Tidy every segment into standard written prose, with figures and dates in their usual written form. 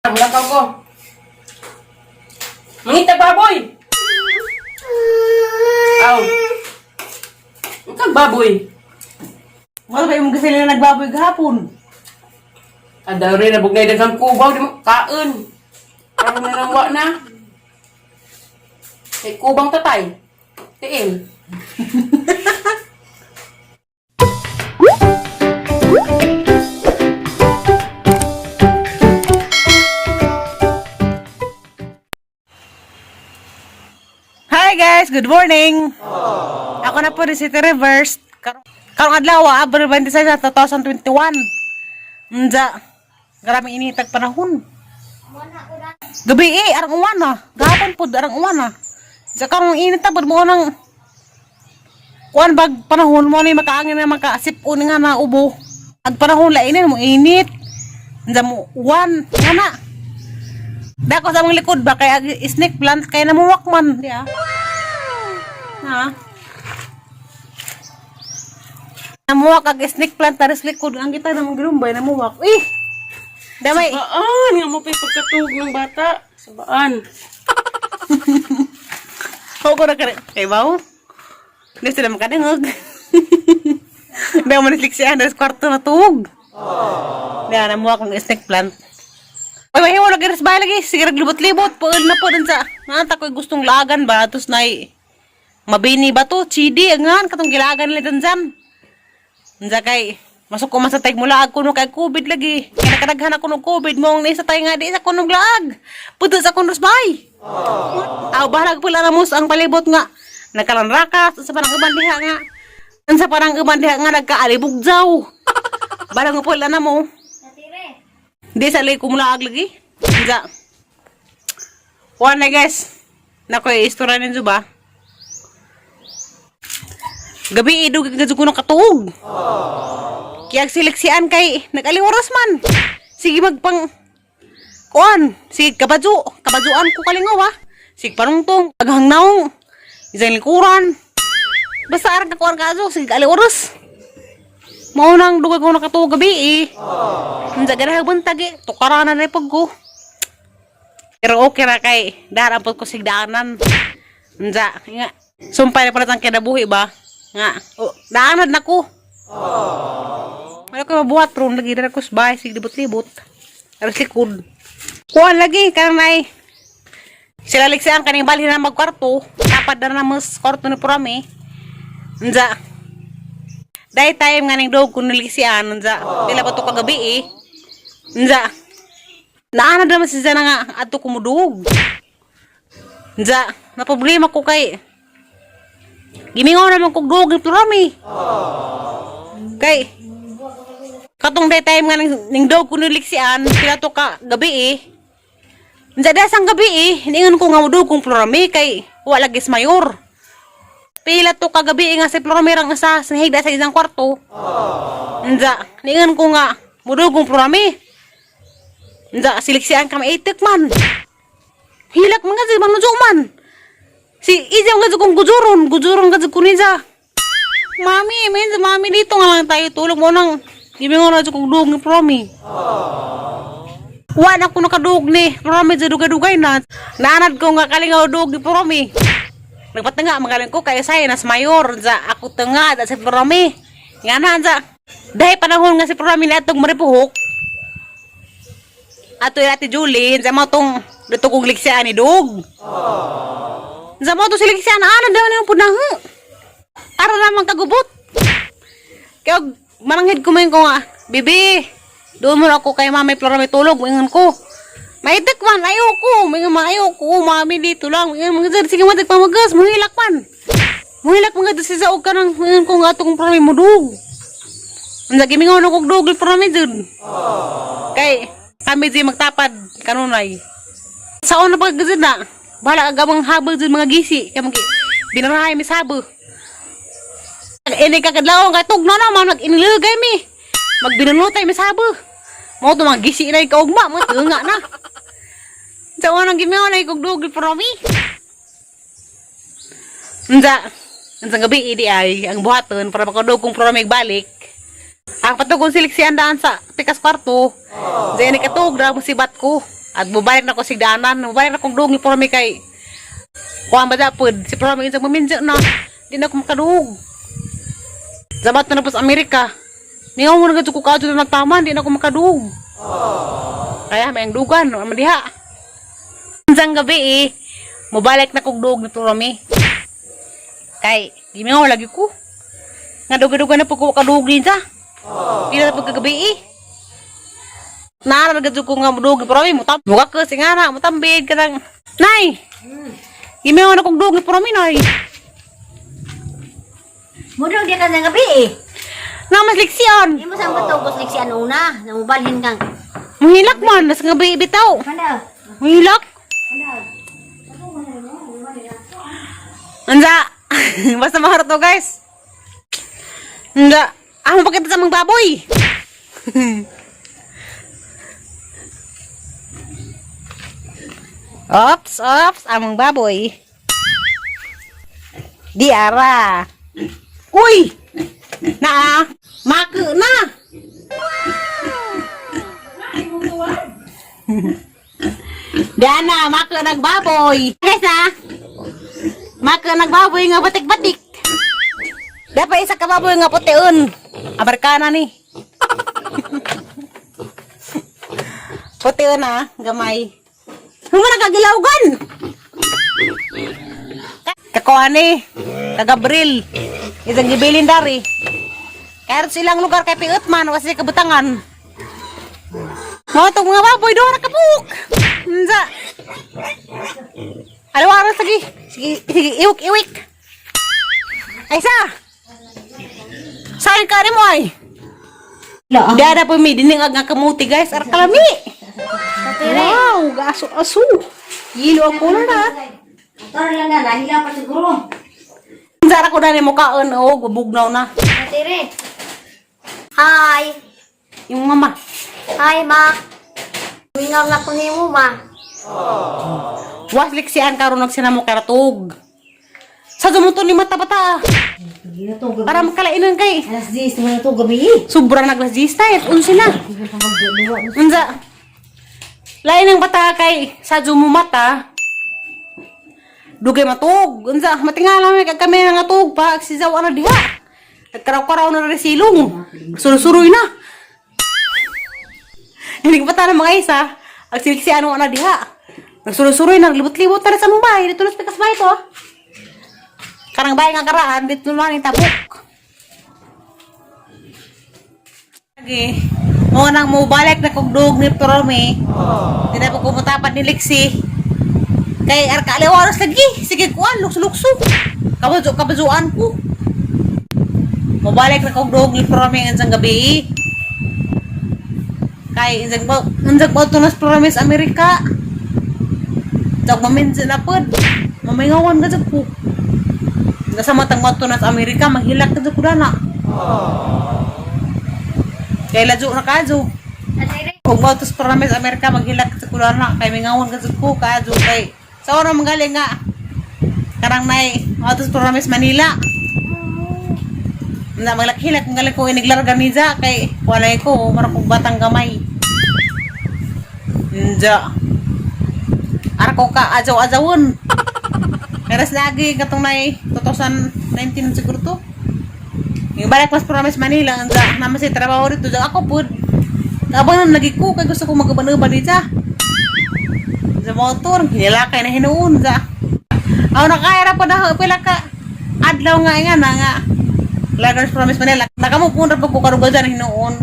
Lakaw ko. Mangita baboy. Aw. Ang kang baboy. Wala ba yung kasi nila nagbaboy gahapon? Ada rin na bugnay dagang kubaw di mo kaon. Parang nanawa na. Kay kubang tatay. Tiil. Hi guys, good morning. Ako na po ni City Reverse. Karong adlaw, Abril 26 sa 2021. Nja, grabe initag panahon. Gabi arang uwan na. Gahapon po, arang uwan na. Sa karong init na, mo nang kuwan bag panahon mo na makaangin na makasipon nga na ubo. Ag panahon lainin mo init. Nja mo uwan, nga na. Dako sa mga likod ba, kaya snake plant, kaya namuwak man. Di ah. Ha? Namuwak ag snake plant, taris likod. Ang kita namang ginumbay, namuwak. Eh! Damay. Sabaan, nga mo pa yung pagkatug ng bata. Sabaan. Ako ko na ka rin. Kay baw? Hindi sila makadangog. Hindi ako manisliksihan, daris kwarto na tuwog. Hindi namuwak ng snake plant. Ay, may hiwa nag-iris bahay lagi. Sige, naglibot-libot. Puul na po dun sa... Nanta ko gustong lagan ba? Tapos na mabini ba to? Chidi, angan. Katong gilagan nila dun dyan. Nasa kay... Masuk ko man sa tayg mo laag kuno kay COVID lagi. Kaya nakadaghan ako ng COVID. Mong naisa tayo nga di sa kunong laag. Puto sa kunong bahay. Aw, bahalag pala na mus ang palibot nga. Nagkalanrakas. Sa parang ibandiha nga. Sa parang ibandiha nga nagkaalibugjaw. Bahalag mo pala na mo. Di sa lay kumulaag lagi. Diya. One na guys. Nakoy istorya ninyo ba? Gabi idug gadyo ko ng katuog. Kaya siliksian kay nag-aliwaras man. Sige magpang kuan. Sige kabadyoan ko kalingaw ha. Sige panungtong. Paghangnaw. Isang likuran. Basta arang kakuan kaso. Sige aliwaras. Maunang dugay ko nakatuog gabi eh. Nasa ganahag buntag eh. Tukaranan na ipag ko. Pero okay na kay. Darampot ko sigdaanan. Nasa nga. Sumpay na pala tang kinabuhi ba? Nga. Oh, daanan na ko. Wala ko mabuhat. Pero lagi na ko sa bahay. Sige libot-libot. Aras likod. Kuhan lagi. Karang nai. Sila liksian kaning bali na magkwarto. Tapad na mas kwarto ni Purami. Nasa. Dahil time nga ning dog kung naliksian, nza, pila pa to kagabi eh. Nza, naanad naman siya na nga ato kumudug. Nza, na problema ko kay, gimingaw naman kong dog ni Purami. Kay, katong dahil time nga ning dog kung naliksian, pila to kagabi eh. Nza, dahil sang gabi eh, hiningan ko nga mudug kong Purami kay, wala gis mayor. Pila to kagabi nga si Floramirang isa sa higda sa isang kwarto. Nza, ningan ko nga mudugong Florami. Nza, siliksian kami itik man. Hilak mga si manujo man. Si Iza nga kong gujuron nga ko niya. Mami dito nga lang tayo tulog mo nang ibingo na kong dug ni Florami. Wala ko nakadug ni Florami sa dugay-dugay na. Naanad ko nga kalingaw dug ni Florami. Nagpatanga magaling ko kaya saya nas mayor za ako tanga da si Purami. Nga na za. Dahil panahon nga si Purami na atong maripuhok. Ato ati Julie za mo tong dito kong liksyan ni Dog. Za mo to si liksyan ana daw ni punang. Para naman kagubot. Kaya mananghid ko man ko nga, bibi. Doon mo ako kay Mami Purami tulog ingon ko. Maitik man, ayoko. Mami dito lang. Sige matik pamagas, muhilak man. Muhilak mga dito sa og ka ng kung ato kong Purami mo dug. Ang gimingaw na kong dug, Purami dun. Kay, kami di magtapad, kanunay. Sa una pagkazid na, bahala agamang habag dun mga gisi. Kaya binarahay mi sabo. Ini kakadlaw, katog na naman, nag-inilagay mi. Magbinunutay mi sabo. Mau to mga gisi na ikaugma, mga tunga na. Sa unang gimiyaw na ikugdugil Purami. Nsa gabi idi ay ang buhaton para makadugong Purami balik. Ang patugong siliksian daan sa pikas kwarto. Diyan ikatug na musibat ko. At bubalik na ko sig daanan, bubalik na kong dugong ni Promi kay kuha ba dapod, si Promi isang maminja na, di na ko makadug. Zabat na po sa Amerika, niyaw mo na ko kadto na nagtaman, di na ko makadug. Kaya may ang dugan, ano diha. Isang gabi mubalik na kong dug ni Promi. Kay, di mo lagi ko. Nga duga-duga na po ko kadug din sa. Di na po kagabi Nara ko nga dug ni Promi, muka ka singana, mutambid ka ng, Nay! Imewa na kong dug ni Promi, Nay. Mudog dia kan gabi Namas leksyon. Imo sang patugos leksi ano una, namubalhin kang. Muhilak man, nas gabi bitaw. Kada. Muhilak. Kada. Anda. Basta maharot to, guys. Anda. Amo pakita sa mga baboy. Ops, among baboy. Di ara. Uy! Na, maku na. Dana, maku nagbaboy. Guys maku nagbaboy nga batik-batik. Dapat isa ka baboy nga pution. Abarkana ni. Pution gamay. Huwag na kagilawgan. Kakuha ni, kagabril. Isang gibilin dari. Kaya silang lugar kay Piutman, kasi kabutangan. Mga itong mga baboy, doon nakapuk. Nza. Alawaras lagi. Sige, iwik. Ay sa. Saan ka rin mo ay? Dada po may diningag nga kamuti guys. Arkalami. Wow, gaso-aso. Yilo ang kulor na. Tor lang na, hila pa siguro. Zara ko na ni mukhaan. Oo, gubugnaw na. Katire. Hi. Yung mama. Hi, Ma. Mingaw na ko ni mo, Ma. Was liksian karon nagsinamo karatog. Sa dumuto ni mata-bata. Gila to gabi. Para makalainan kay. Alas 10 naman to gabi. Sobra naglasista eh. Unsi na. Unsa. Lain ang bata kay sa mata. Dugay matug. Unsa matingala mi kag kami nga tug pa sisaw ana diha. Nagkaraw-karaw na resilong. Surusuroy na. Hindi bata na mga isa. Ang siliksi ano ana diha. Nagsurusuroy na libot-libot na sa mumay. Dito na sa pikas bahay to. Karang bahay nga karaan dito na ni tabok. Lagi. Mo nang mo balik na kugdog ni Promi. Di na po kumutapan ni Lexi. Kay arka aliwaras lagi. Sige kuan, lukso-lukso. Kabazuan ko. Mo balik na kugdog ni Promi ang gabi. Kay injag mo tunas Promi sa Amerika. Jog maminsin na pod. Mamingawan ka po. Kasama tang mo tunas Amerika, maghilak ka sa kudana. Kay lajo na kajo. Katire. Kung bautos Promi sa Amerika, maghilak ka sa kudana. Kay mingawan ka sa ko, kajo kay. Sa oras magaling nga. Karang nay, bautos Promi sa Manila. Na maglakilak ang galing ko iniglarga niya kay walay ko marakong batang gamay. Nja. Ara ko ka ajaw-ajawon. Keras lagi katong nay 2019 siguro to. Yung balik mas Promise Manila nja naman si trabaho dito ako pud. Abangan lagi ko kay gusto ko magaban-uban niya. Sa motor hinilakay na hinuon ja. Aw nakaya ra pa na pila ka adlaw nga nga. Lagers Promise Manila. Nakamupun ra pag ko karuga dyan hinuon.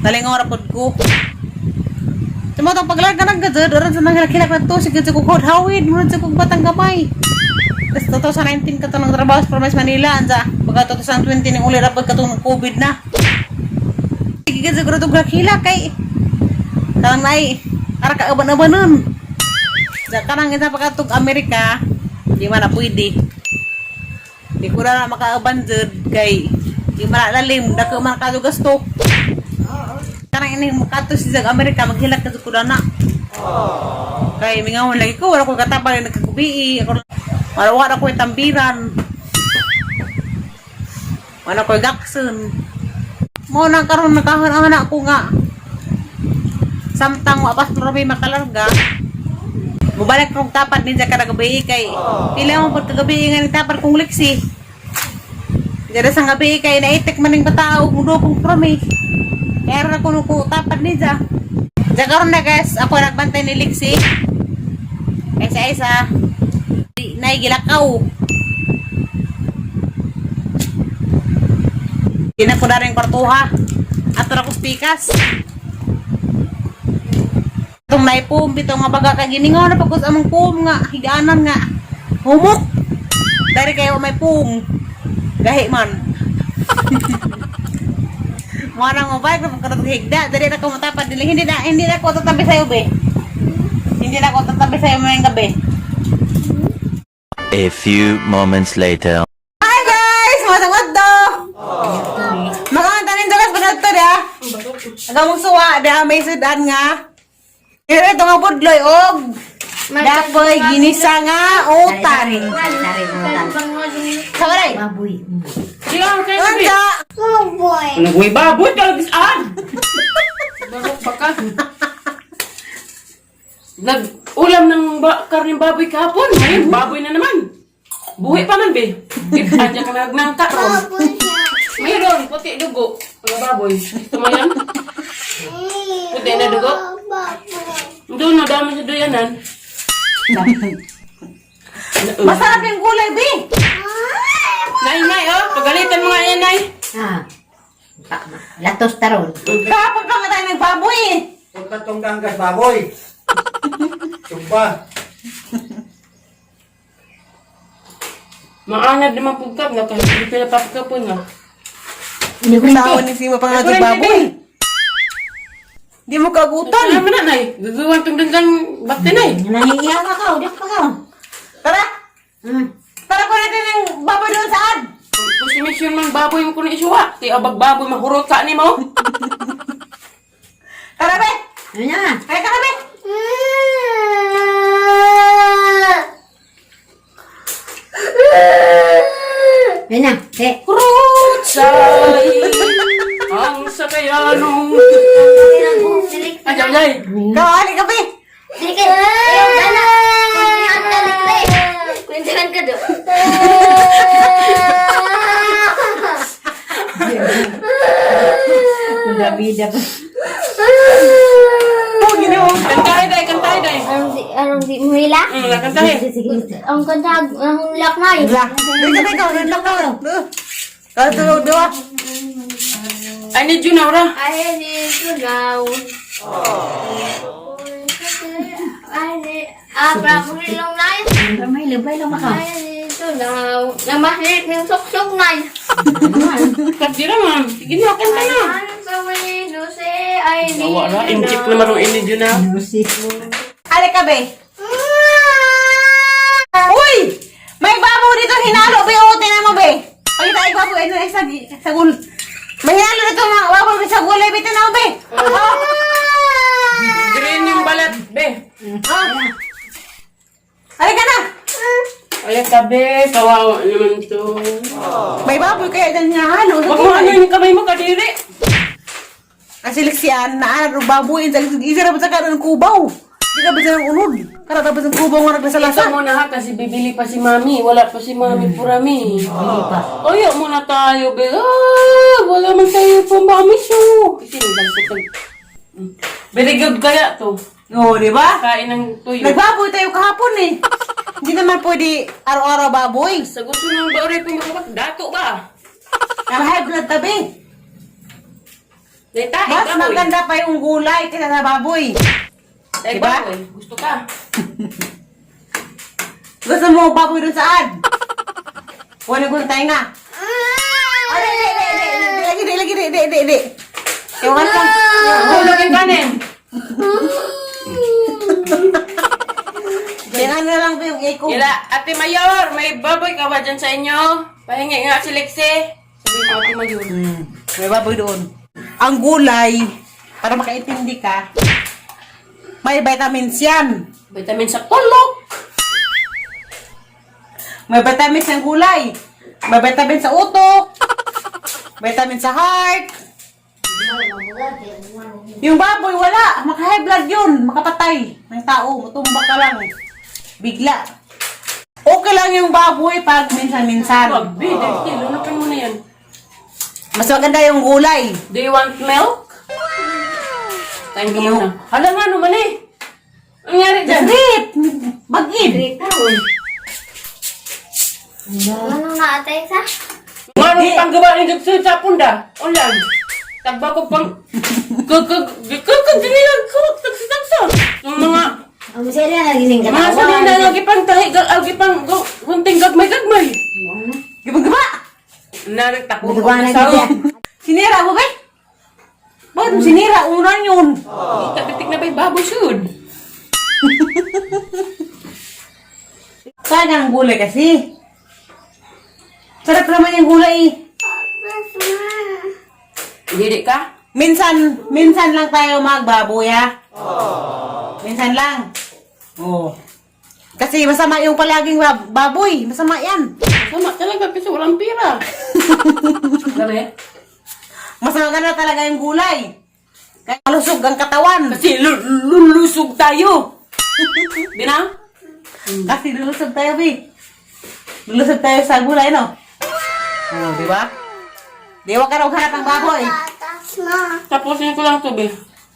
Nalingaw ra pud ko. Timo tong paglarga ng gazad, oras na hilak-hilak na to, sige ko kod hawid, muna sa kong batang gamay. Tapos 2019 ka to ng trabaho sa Promise Manila, ansa. Pagka 2020 ng uli rapod ka to ng COVID na. Sige ka siguro itong hilak kay. Karang nai, ara ka aban-aban nun. Karang isa pagkatog Amerika, di man na pwede. Di ko na makaaban dyan kay di malalalim, dako man kadugastok. Karang ini makato si sa Amerika maghilak ka ko na. Kay mingawon lagi ko wala ko katabang nagkagubi. Ako wala ko tambiran. Wala ko gakson. Mo nang karon nakahan-anak ko nga. samtang wapas probi makalarga. Mubalik kong tapat din sa karagabi kay pila mo pag kagabi nga ni tapat kong liksi. Dira sa gabi kay naitik maning batao mudo kong promi. Kaya na kuno ko tapat ni sa. Karon na guys, ako nagbantay ni liksi. Kaysa isa nay gilakaw. Kina ko na rin kwartuha. Ato na ko spikas. Itong naipum, bitong nga baga ka giningaw na pagkus among pum nga, higaanan nga. Humok! Dari kayo may pum. Gahi man. Mga nang mabay, kung katong higda, dari na ko matapad nila. Hindi na ko tatabi sa'yo, be. Hindi na ko tatabi sa'yo mayang gabi. A few moments later. Hi guys! Masangod do! Makantanin doon sa to da. Agamong suwa da may sudan nga. Pero ito nga budloy og dapoy ginisa nga utan. Sabaray. Baboy. Siya, kaya gabi. Anda. Baboy. Nagway baboy ka lang Barok baka. Nag-ulam ng karning baboy kahapon. Ngayon, baboy na naman. Buhi pa man, be. Anja ka nagnangka, Ron. Mayroon, puti dugo. Mga baboy. Gusto mo yan? Puti na dugo? Doon, no, dami sa duyanan. Masarap yung gulay, be. Nay, oh. Pagalitan mo nga yan, Nay. Latos taron. Kapag pa nga tayo nagbaboy eh. Huwag ka tunggang gas baboy. Sumpa. Maanad naman pugkap na kahit hindi pinapapagkapon na. Hindi ko tawon ni Sima pa nga Ay, baboy. Hindi mo kagutan. Alam mo na, Nay. Gagawin itong danggang bakti, Nay. Nahihiya ka ka. Udak pa ka. Tara. Tara ko natin yung baboy doon saan. Kung si Mission mang baboy mo ko na isuwa. Ti abag baboy, mahurot ka ni mo. Tara, be. Ano na? Kaya ka na, be. Ano na? Rutsay, ang sakayanong. Ajay, ajay. Kawali ka, be. Kunjangan ka doon. Bida pa. Oh, ginawa. Kantahe, day, kantahe, day. Anong di mo hila? Kantahe. Ang kanta, ang hulak na yun. Lah, dito ba ikaw? Dito ka. Kalau tulog dua. I need you now, ra. I need to know. Pagilong na yun. May lang maka. I need to know. Namahit yung sok-sok na yun. Kapdira, ma'am. Sige na, kanta na. Bawa ra, inject naman ang I need you now. Ali ka, be. Uy! May baboy dito hinalo, be. O, tinan mo, be. Pagkita ay baboy, ano, sa gul. May hinalo dito mga baboy sa gulay, be. Tinan mo, be. Oh. Green yung balat, be. Oh. Ali ka na. Ayan ka, be. Kawawa naman to. May baboy kaya dyan hinahalo. Huwag mo ano yung kamay mo, kadiri. Ang siliksiyan na ano, baboy. Isa na ba sa kanan ng kubaw? Di ka ba sa unod? Karata ba sa kubaw nga Ito naglasalasa? muna ha, kasi bibili pa si Mami. Wala pa si Mami Purami. Oyo muna tayo, be. Wala man tayo pa, Mami. So, very good kaya to. Oo, di ba? Kain ng tuyo. Nagbaboy tayo kahapon eh. Hindi naman pwede araw-araw baboy. Sa gusto ng baure ko makabak, dato ba? Ang high blood tabi. Dahil tayo, Mas baboy. maganda pa yung gulay kaysa sa baboy. Dahil Diba? baboy. Gusto ka. Gusto mo baboy dun saan? Wala gusto tayo nga. Ay, di. Yung ano lang. Hulog yung kanin. Tingnan na lang po yung eco. Ila, Ate Mayor, may baboy ka ba dyan sa inyo? Pahingi nga si Lexie. Sabi mo, Ate Mayor. May baboy doon. Ang gulay, para makaintindi ka, may vitamins yan. Vitamin sa tulog. May vitamins ng gulay. May vitamins sa utok. Vitamin sa heart. Yung baboy, wala. Maka-high blood yun. Makapatay ng tao. Matumba ka lang. Bigla. Okay lang yung baboy pag minsan-minsan. Wag, be, dahil lunakan mo na yan. Mas maganda yung gulay. Do you want milk? Kain ka muna. Hala nga naman eh. Ang nangyari dyan? Drip! Mag-ib! Ano na atay sa? Marong panggawa ni Dugso sa punda. Ulan. Tagba ko pang... Kagdinilang ko. Tagsa-tagsa. Yung mga... Ang masaya na gising ka Mga sabi na lagi pang tahi. Lagi pang... Hunting gagmay-gagmay. Gaba-gaba! Narik tako. Gaba na Sa- gid. Sinira mo ba? Bakit mo sinira? Unan yun. Bitik na ba yung baboy should? Kaya ng gulay kasi. Sarap naman yung gulay eh. Didi ka? Minsan lang tayo magbaboy ha. Minsan lang. Oh. Kasi masama yung palaging baboy. Masama yan. Sama talaga kasi walang pira. Gari? Masama na talaga yung gulay. Kaya malusog ang katawan. Kasi lulusog tayo. Di na? Kasi lulusog tayo, Bi. Lulusog tayo sa gulay, no? Oh, di ba? Di wag ka raw hanap ng baboy. Tapusin ko lang to, be.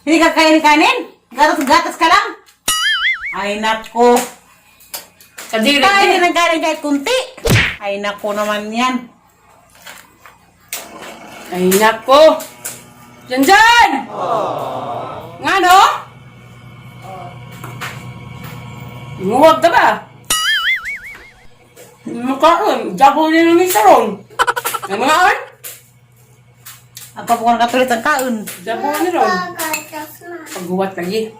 Hindi ka kainin. Gatas ka lang. Ay, nako. Kadiri. Kainin ng kanin kahit kunti. Ay, nako naman yan. Ay, nako. Diyan! Nga, no? Nguwag ka ba? Makaon. Jabo niya ng isaron. Ang mga on? Ang papukan katulit ang kaon. Jabo niya ron. Pagguwat lagi.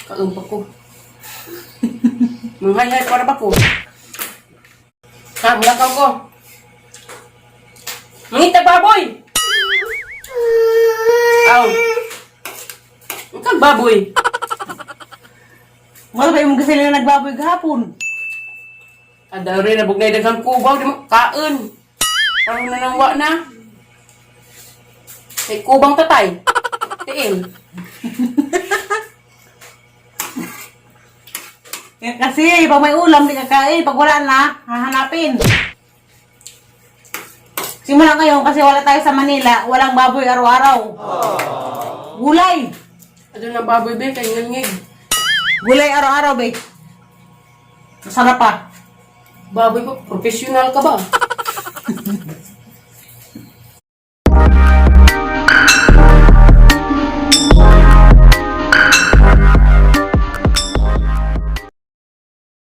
Kaon pa ko. Manghay-hay para pa ko. Ha, mulakaw ko. Mangita baboy! Aw. Ang kag baboy. Wala ba yung kasi nila nagbaboy gahapon? Ada rin na bugnay daghang kubaw di mo kaon. Parang nanangwa na. May kubang tatay. Tiil. Yan kasi, pag may ulam, di kakain. Pag wala na, hahanapin. Simula ngayon, kasi wala tayo sa Manila, walang baboy araw-araw. Gulay. Ano na baboy be kay ngangig. Gulay araw-araw, babe. Masarap pa. Baboy ko, professional ka ba?